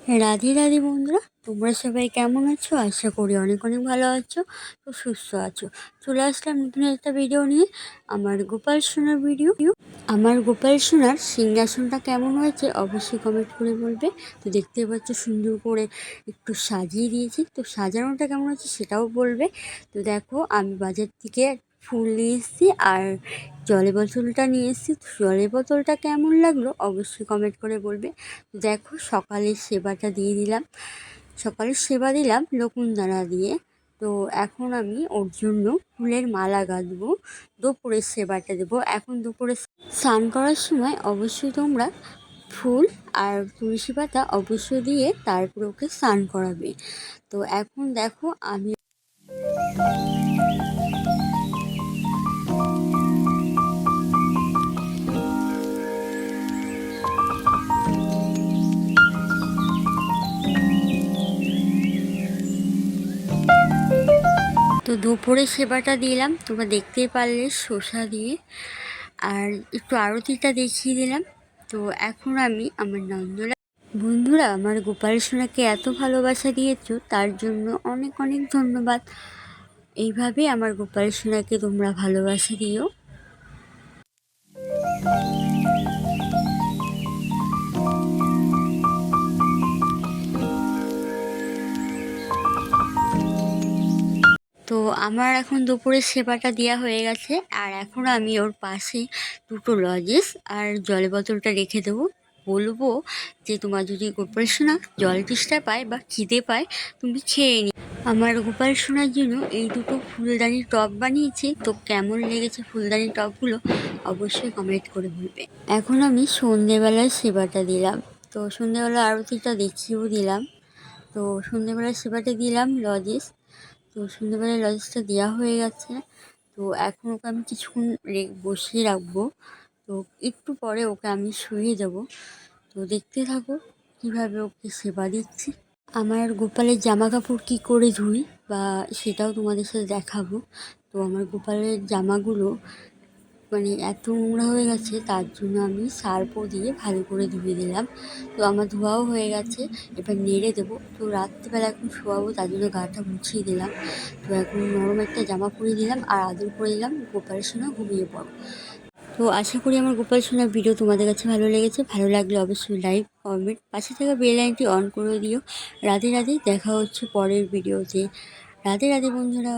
রাধে রাধে বন্ধুরা, তোমরা সবাই কেমন আছো? আশা করি অনেক অনেক ভালো আছো, তো সুস্থ আছো। চলে আসলাম নতুন একটা ভিডিও নিয়ে, আমার গোপাল সোনার ভিডিও। আমার গোপাল সোনার সিংহাসনটা কেমন হয়েছে অবশ্যই কমেন্ট করে বলবে। তো দেখতে পাচ্ছ সুন্দর করে একটু সাজিয়ে দিয়েছি, তো সাজানোটা কেমন হয়েছে সেটাও বলবে। তো দেখো আমি বাজার থেকে ফুল নিয়ে এসেছি আর জলের বোতলটা নিয়ে এসেছি। জলের বোতলটা কেমন লাগলো অবশ্যই কমেন্ট করে বলবে। দেখো সকালের সেবাটা দিয়ে দিলাম, সকালের সেবা দিলাম লকুনদানা দিয়ে। তো এখন আমি ওর জন্য ফুলের মালা গাঁথবো, দুপুরের সেবাটা দেবো। এখন দুপুরে স্নান করার সময় অবশ্যই তোমরা ফুল আর তুলসী পাতা অবশ্যই দিয়ে তারপর ওকে স্নান করাবে। তো এখন দেখো আমি তো দুপুরে সেবাটা দিলাম, তোমরা দেখতেই পারলে শসা দিয়ে, আর একটু আরতিটা দেখিয়ে দিলাম। তো এখন আমি আমার বন্ধুরা আমার গোপাল সোনাকে এত ভালোবাসা দিয়েছো তার জন্য অনেক অনেক ধন্যবাদ। এইভাবে আমার গোপাল সোনাকে তোমরা ভালোবাসা দিও। তো আমার এখন দুপুরের সেবাটা দেওয়া হয়ে গেছে, আর এখন আমি ওর পাশে দুটো লজেস আর জলের বোতলটা রেখে দেবো। বলবো যে তোমার যদি গোপাল সোনা জল তেষ্টা পায় বা খিদে পায় তুমি খেয়ে নি। আমার গোপাল সোনার জন্য এই দুটো ফুলদানির টব বানিয়েছি, তো কেমন লেগেছে ফুলদানির টবগুলো অবশ্যই কমেন্ট করে বলবে। এখন আমি সন্ধেবেলায় সেবাটা দিলাম, তো সন্ধেবেলা আরতিটা দেখিয়েও দিলাম। তো সন্ধেবেলার সেবাটা দিলাম লজেস। তো সন্ধ্যেবেলায় লজেসটা দেওয়া হয়ে গেছে। তো এখন ওকে আমি কিছুক্ষণ বসিয়ে রাখবো, তো একটু পরে ওকে আমি শুয়ে দেবো। তো দেখতে থাকো কীভাবে ওকে সেবা দিচ্ছি। আমার গোপালের জামা কাপড় কী করে ধুই বা সেটাও তোমাদের সাথে দেখাবো। তো আমার গোপালের জামাগুলো মানে এত নোংরা হয়ে গেছে, তার জন্য আমি সার্ফও দিয়ে ভালো করে ধুয়ে দিলাম। তো আমার ধোয়াও হয়ে গেছে, এবার নেড়ে দেবো। তো রাত্রিবেলা এখন শোয়াবো তার জন্য গাটা মুছিয়ে দিলাম। তো এখন নরম একটা জামা পরিয়ে দিলাম আর আদর করে দিলাম, গোপালের সঙ্গে ঘুমিয়ে পড়ো। তো আশা করি আমার গোপাল সোনার ভিডিও তোমাদের কাছে ভালো লেগেছে। ভালো লাগলে অবশ্যই লাইক কমেন্ট, পাশে থাকা বেল আইকনটি অন করে দিও। রাধে রাধে, দেখা হচ্ছে পরের ভিডিওতে। রাধে রাধে বন্ধুরা।